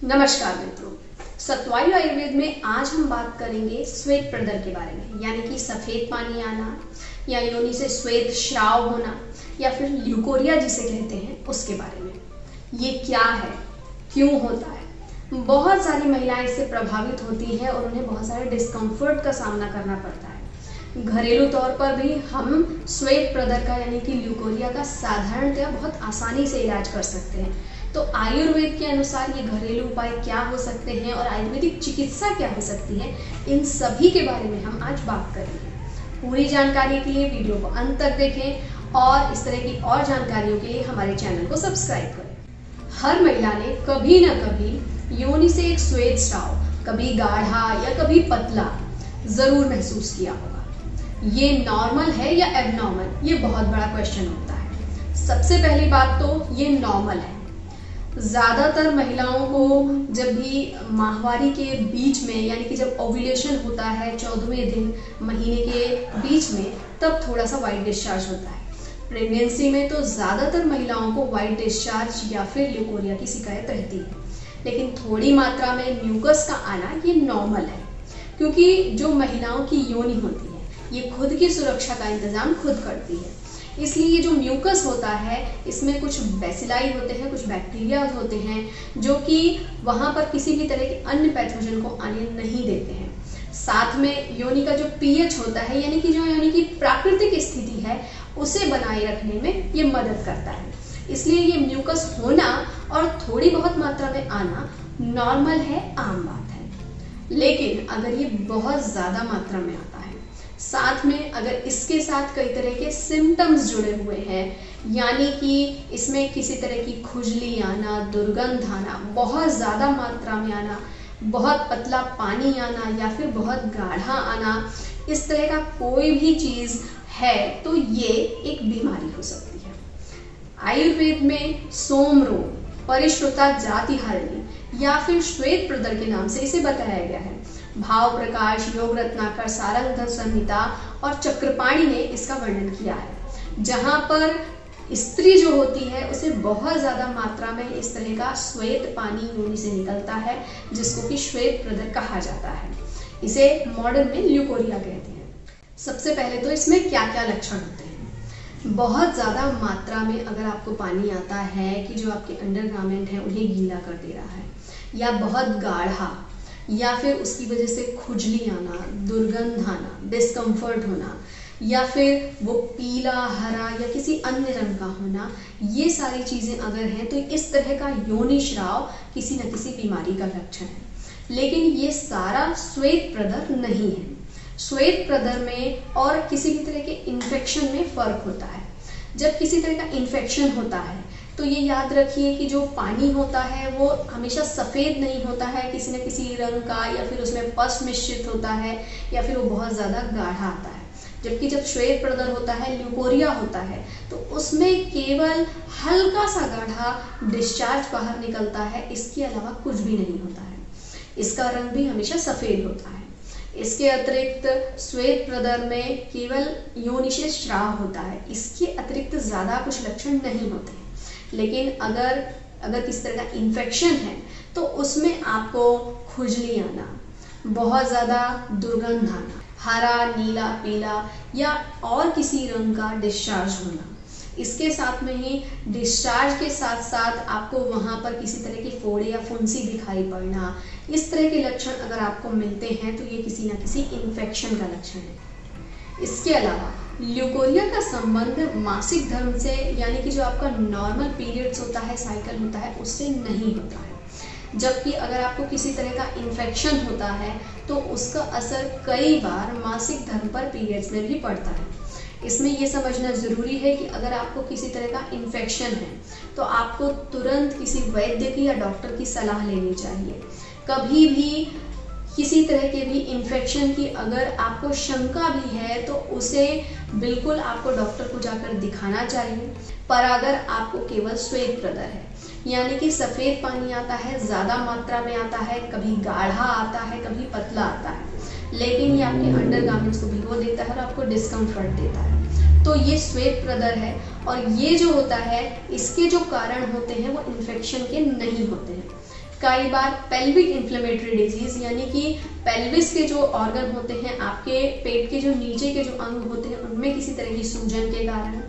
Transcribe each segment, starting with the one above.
नमस्कार मित्रों, सतवायु आयुर्वेद में आज हम बात करेंगे श्वेत प्रदर के बारे में, यानी कि सफेद पानी आना या योनि से श्वेत श्राव होना या फिर ल्यूकोरिया जिसे कहते हैं उसके बारे में। ये क्या है, क्यों होता है? बहुत सारी महिलाएं इससे प्रभावित होती है और उन्हें बहुत सारे डिस्कम्फर्ट का सामना करना पड़ता है। घरेलू तौर पर भी हम श्वेत प्रदर का यानी कि ल्यूकोरिया का साधारणतया बहुत आसानी से इलाज कर सकते हैं। तो आयुर्वेद के अनुसार ये घरेलू उपाय क्या हो सकते हैं और आयुर्वेदिक चिकित्सा क्या हो सकती है, इन सभी के बारे में हम आज बात करेंगे। पूरी जानकारी के लिए वीडियो को अंत तक देखें और इस तरह की और जानकारियों के लिए हमारे चैनल को सब्सक्राइब करें। हर महिला ने कभी न कभी योनि से एक श्वेत स्राव, कभी गाढ़ा या कभी पतला जरूर महसूस किया होगा। ये नॉर्मल है या एबनॉर्मल, ये बहुत बड़ा क्वेश्चन होता है। सबसे पहली बात तो ये नॉर्मल है। ज़्यादातर महिलाओं को जब भी माहवारी के बीच में यानी कि जब ओव्यूलेशन होता है 14वें दिन महीने के बीच में, तब थोड़ा सा वाइट डिस्चार्ज होता है। प्रेगनेंसी में तो ज़्यादातर महिलाओं को वाइट डिस्चार्ज या फिर ल्यूकोरिया की शिकायत रहती है, लेकिन थोड़ी मात्रा में म्यूकस का आना ये नॉर्मल है, क्योंकि जो महिलाओं की योनि होती है ये खुद की सुरक्षा का इंतजाम खुद करती है। इसलिए ये जो म्यूकस होता है इसमें कुछ बैसिलाई होते हैं, कुछ बैक्टीरिया होते हैं जो कि वहाँ पर किसी भी तरह के अन्य पैथोजन को आने नहीं देते हैं। साथ में योनि का जो पीएच होता है यानी कि जो योनि की प्राकृतिक स्थिति है उसे बनाए रखने में ये मदद करता है। इसलिए ये म्यूकस होना और थोड़ी बहुत मात्रा में आना नॉर्मल है, आम बात है। लेकिन अगर ये बहुत ज़्यादा मात्रा में आता है, साथ में अगर इसके साथ कई तरह के सिम्टम्स जुड़े हुए हैं, यानी कि इसमें किसी तरह की खुजली आना, दुर्गंध आना, बहुत ज़्यादा मात्रा में आना, बहुत पतला पानी आना या फिर बहुत गाढ़ा आना, इस तरह का कोई भी चीज़ है तो ये एक बीमारी हो सकती है। आयुर्वेद में सोम रोग, परिश्रुता जातिहारिणी या फिर श्वेत प्रदर के नाम से इसे बताया गया है। भाव प्रकाश, योग रत्नाकर, सारंगधर संहिता और चक्रपाणि ने इसका वर्णन किया है, जहाँ पर स्त्री जो होती है उसे बहुत ज़्यादा मात्रा में इस तरह का श्वेत पानी योनि से निकलता है, जिसको कि श्वेत प्रदर कहा जाता है। इसे मॉडर्न में ल्यूकोरिया कहते हैं। सबसे पहले तो इसमें क्या क्या लक्षण होते हैं। बहुत ज़्यादा मात्रा में अगर आपको पानी आता है कि जो आपके अंडरगारमेंट है उन्हें गीला कर दे रहा है, या बहुत गाढ़ा, या फिर उसकी वजह से खुजली आना, दुर्गंध आना, डिस्कम्फर्ट होना, या फिर वो पीला, हरा या किसी अन्य रंग का होना, ये सारी चीज़ें अगर हैं तो इस तरह का योनि श्राव किसी न किसी बीमारी का लक्षण है। लेकिन ये सारा श्वेत प्रदर नहीं है। श्वेत प्रदर में और किसी भी तरह के इन्फेक्शन में फ़र्क होता है। जब किसी तरह का इन्फेक्शन होता है तो ये याद रखिए कि जो पानी होता है वो हमेशा सफ़ेद नहीं होता है, किसी न किसी रंग का, या फिर उसमें पस मिश्रित होता है, या फिर वो बहुत ज़्यादा गाढ़ा आता है। जबकि जब श्वेत प्रदर होता है, ल्यूकोरिया होता है, तो उसमें केवल हल्का सा गाढ़ा डिस्चार्ज बाहर निकलता है, इसके अलावा कुछ भी नहीं होता है। इसका रंग भी हमेशा सफ़ेद होता है। इसके अतिरिक्त श्वेत प्रदर में केवल योनि से श्राव होता है, इसके अतिरिक्त ज़्यादा कुछ लक्षण नहीं होते हैं। लेकिन अगर किसी तरह का इन्फेक्शन है तो उसमें आपको खुजली आना, बहुत ज़्यादा दुर्गंध आना, हरा, नीला, पीला या और किसी रंग का डिस्चार्ज होना, इसके साथ में ही डिस्चार्ज के साथ साथ आपको वहाँ पर किसी तरह की फोड़े या फुंसी दिखाई पड़ना, इस तरह के लक्षण अगर आपको मिलते हैं तो ये किसी न किसी इन्फेक्शन का लक्षण है। इसके अलावा ल्यूकोरिया का संबंध मासिक धर्म से, यानी कि जो आपका नॉर्मल पीरियड्स होता है, साइकिल होता है, उससे नहीं होता है। जबकि अगर आपको किसी तरह का इन्फेक्शन होता है तो उसका असर कई बार मासिक धर्म पर, पीरियड्स में भी पड़ता है। इसमें ये समझना ज़रूरी है कि अगर आपको किसी तरह का इन्फेक्शन है तो आपको तुरंत किसी वैद्य की या डॉक्टर की सलाह लेनी चाहिए। कभी भी किसी तरह के भी इन्फेक्शन की अगर आपको शंका भी है तो उसे बिल्कुल आपको डॉक्टर को जाकर दिखाना चाहिए। पर अगर आपको केवल श्वेत प्रदर है, यानी कि सफ़ेद पानी आता है, ज़्यादा मात्रा में आता है, कभी गाढ़ा आता है, कभी पतला आता है, लेकिन ये आपके अंडरगारमेंट्स को भिगो देता है और आपको डिस्कम्फर्ट देता है, तो ये श्वेत प्रदर है। और ये जो होता है इसके जो कारण होते हैं वो इन्फेक्शन के नहीं होते हैं। कई बार पेल्विक इन्फ्लेमेटरी डिजीज यानी कि पेल्विस के जो ऑर्गन होते हैं, आपके पेट के जो नीचे के जो अंग होते हैं, उनमें किसी तरह की सूजन के कारण,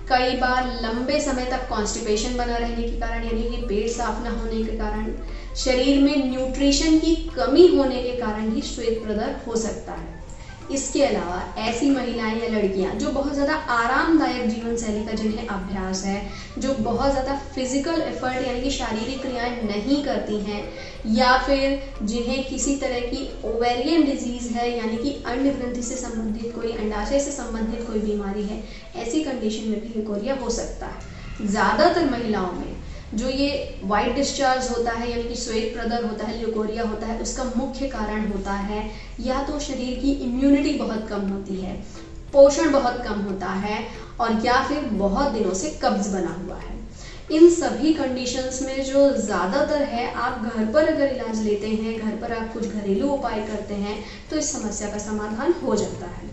कई बार लंबे समय तक कॉन्स्टिपेशन बना रहने के कारण यानी कि पेट साफ न होने के कारण, शरीर में न्यूट्रिशन की कमी होने के कारण भी श्वेत प्रदर हो सकता है। इसके अलावा ऐसी महिलाएं या लड़कियां जो बहुत ज़्यादा आरामदायक जीवन शैली का जिन्हें अभ्यास है, जो बहुत ज़्यादा फिजिकल एफर्ट यानी कि शारीरिक क्रियाएं नहीं करती हैं, या फिर जिन्हें किसी तरह की ओवेरियन डिजीज़ है यानी कि अंड ग्रंथि से संबंधित कोई, अंडाशय से संबंधित कोई बीमारी है, ऐसी कंडीशन में भी ल्यूकोरिया हो सकता है। ज़्यादातर महिलाओं में जो ये वाइट डिस्चार्ज होता है यानी कि श्वेत प्रदर होता है, ल्यूकोरिया होता है, उसका मुख्य कारण होता है या तो शरीर की इम्यूनिटी बहुत कम होती है, पोषण बहुत कम होता है, और या फिर बहुत दिनों से कब्ज बना हुआ है। इन सभी कंडीशंस में जो ज़्यादातर है, आप घर पर अगर इलाज लेते हैं, घर पर आप कुछ घरेलू उपाय करते हैं, तो इस समस्या का समाधान हो जाता है।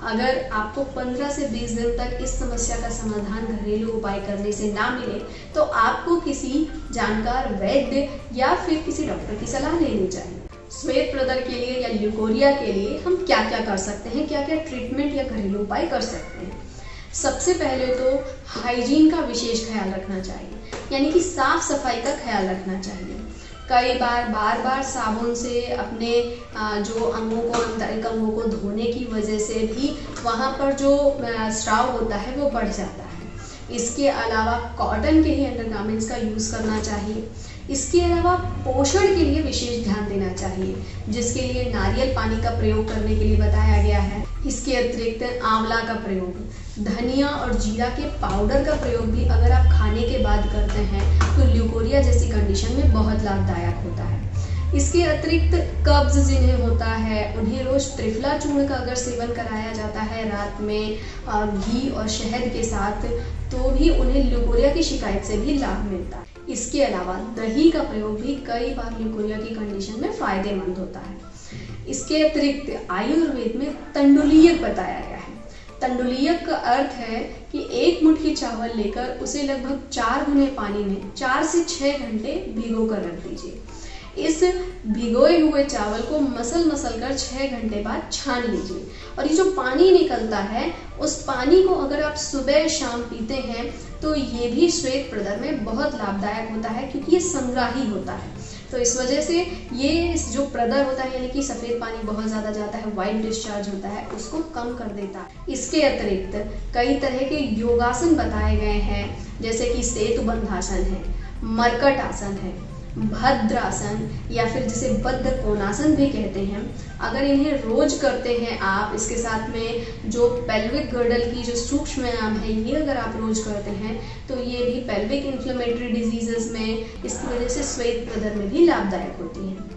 अगर आपको 15 से 20 दिन तक इस समस्या का समाधान घरेलू उपाय करने से ना मिले, तो आपको किसी जानकार वैद्य या फिर किसी डॉक्टर की सलाह लेनी चाहिए। श्वेत प्रदर के लिए या ल्यूकोरिया के लिए हम क्या क्या कर सकते हैं, क्या क्या ट्रीटमेंट या घरेलू उपाय कर सकते हैं। सबसे पहले तो हाइजीन का विशेष ख्याल रखना चाहिए, यानी कि साफ सफाई का ख्याल रखना चाहिए। कई बार बार साबुन से अपने जो अंगों को, आंतरिक अंगों को धोने की वजह से भी वहाँ पर जो स्राव होता है वो बढ़ जाता है। इसके अलावा कॉटन के ही अंडरगारमेंट्स का यूज़ करना चाहिए। इसके अलावा पोषण के लिए विशेष ध्यान देना चाहिए, जिसके लिए नारियल पानी का प्रयोग करने के लिए बताया गया है। इसके अतिरिक्त आंवला का प्रयोग, धनिया और जीरा के पाउडर का प्रयोग भी अगर आप खाने के बाद करते हैं तो ल्यूकोरिया जैसी कंडीशन में बहुत लाभदायक होता है। इसके अतिरिक्त कब्ज जिन्हें होता है, उन्हें रोज त्रिफला चूर्ण का अगर सेवन कराया जाता है रात में घी और शहद के साथ, तो भी उन्हें ल्यूकोरिया की शिकायत से भी लाभ मिलता है। इसके अलावा दही का प्रयोग भी कई बार ल्यूकोरिया की कंडीशन में फायदेमंद होता है। इसके अतिरिक्त आयुर्वेद में तंडुलियक बताया गया है। तंडुलियक का अर्थ है कि 1 मुट्ठी चावल लेकर उसे लगभग 4 गुने पानी में 4 से 6 घंटे भिगो कर रख दीजिए। इस भिगोए हुए चावल को मसल कर 6 घंटे बाद छान लीजिए, और ये जो पानी निकलता है, उस पानी को अगर आप सुबह शाम पीते हैं तो ये भी श्वेत प्रदर में बहुत लाभदायक होता है, क्योंकि ये संग्राही होता है। तो इस वजह से ये जो प्रदर होता है यानी कि सफ़ेद पानी बहुत ज़्यादा जाता है, वाइट डिस्चार्ज होता है, उसको कम कर देता है। इसके अतिरिक्त कई तरह के योगासन बताए गए हैं, जैसे कि सेतुबंधासन है, मरकट आसन है, भद्रासन या फिर जिसे बद्ध कोणासन भी कहते हैं। अगर इन्हें रोज करते हैं आप, इसके साथ में जो पेल्विक गर्डल की जो सूक्ष्म व्यायाम है, ये अगर आप रोज करते हैं तो ये भी पेल्विक इन्फ्लेमेटरी डिजीजेस में, इसकी वजह से श्वेत प्रदर में भी लाभदायक होती हैं।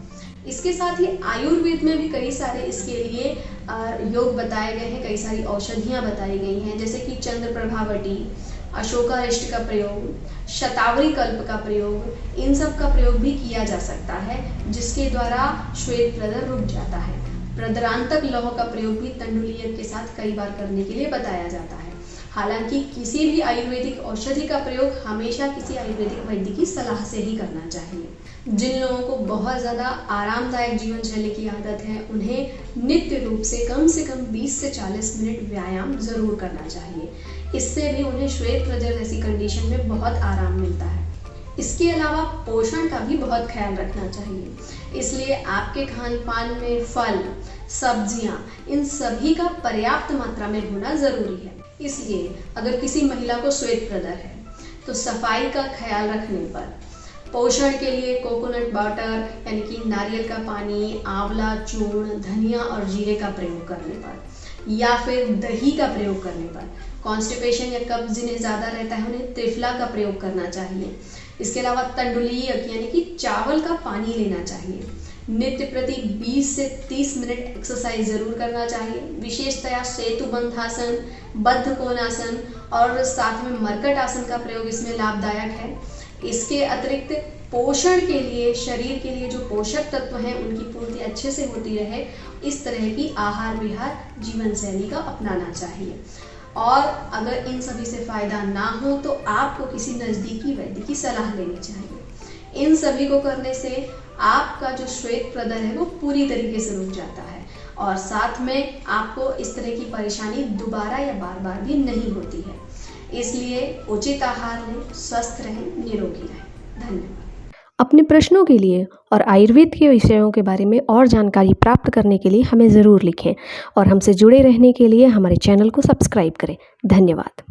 इसके साथ ही आयुर्वेद में भी कई सारे इसके लिए योग बताए गए हैं, कई सारी औषधियाँ बताई गई हैं, जैसे कि चंद्र प्रभावटी, अशोकारिष्ट का प्रयोग, शतावरी कल्प का प्रयोग, इन सब का प्रयोग भी किया जा सकता है, जिसके द्वारा श्वेत प्रदर रुक जाता है। प्रदरांतक लौह का प्रयोग भी तंडुलियक के साथ कई बार करने के लिए बताया जाता है। हालांकि किसी भी आयुर्वेदिक औषधि का प्रयोग हमेशा किसी आयुर्वेदिक वैद्य की सलाह से ही करना चाहिए। जिन लोगों को बहुत ज़्यादा आरामदायक जीवन शैली की आदत है, उन्हें नित्य रूप से कम 20 से 40 मिनट व्यायाम जरूर करना चाहिए। इससे भी उन्हें श्वेत प्रदर जैसी कंडीशन में बहुत आराम मिलता है। इसके अलावा पोषण का भी बहुत ख्याल रखना चाहिए, इसलिए आपके खान पान में फल, सब्जियां, इन सभी का पर्याप्त मात्रा में होना जरूरी है। इसलिए अगर किसी महिला को श्वेत प्रदर है तो सफाई का ख्याल रखने पर, पोषण के लिए कोकोनट वाटर यानी कि नारियल का पानी, आंवला चूर्ण, धनिया और जीरे का प्रयोग करने पर, या फिर दही का प्रयोग करने पर, कॉन्स्टिपेशन या कब्ज जिन्हें ज़्यादा रहता है उन्हें त्रिफला का प्रयोग करना चाहिए। इसके अलावा तंडुलियक यानी कि चावल का पानी लेना चाहिए। नित्य प्रति 20 से 30 मिनट एक्सरसाइज जरूर करना चाहिए, विशेषतया सेतुबंधासन, बद्ध कोणासन और साथ में मरकट आसन का प्रयोग इसमें लाभदायक है। इसके अतिरिक्त पोषण के लिए, शरीर के लिए जो पोषक तत्व हैं उनकी पूर्ति अच्छे से होती रहे, इस तरह की आहार विहार जीवन शैली का अपनाना चाहिए। और अगर इन सभी से फायदा ना हो तो आपको किसी नज़दीकी वैद्य की सलाह लेनी चाहिए। इन सभी को करने से आपका जो श्वेत प्रदर है वो पूरी तरीके से रुक जाता है और साथ में आपको इस तरह की परेशानी दोबारा या बार बार भी नहीं होती है। इसलिए उचित आहार लें, स्वस्थ रहें, निरोगी रहें। धन्यवाद। अपने प्रश्नों के लिए और आयुर्वेद के विषयों के बारे में और जानकारी प्राप्त करने के लिए हमें ज़रूर लिखें और हमसे जुड़े रहने के लिए हमारे चैनल को सब्सक्राइब करें। धन्यवाद।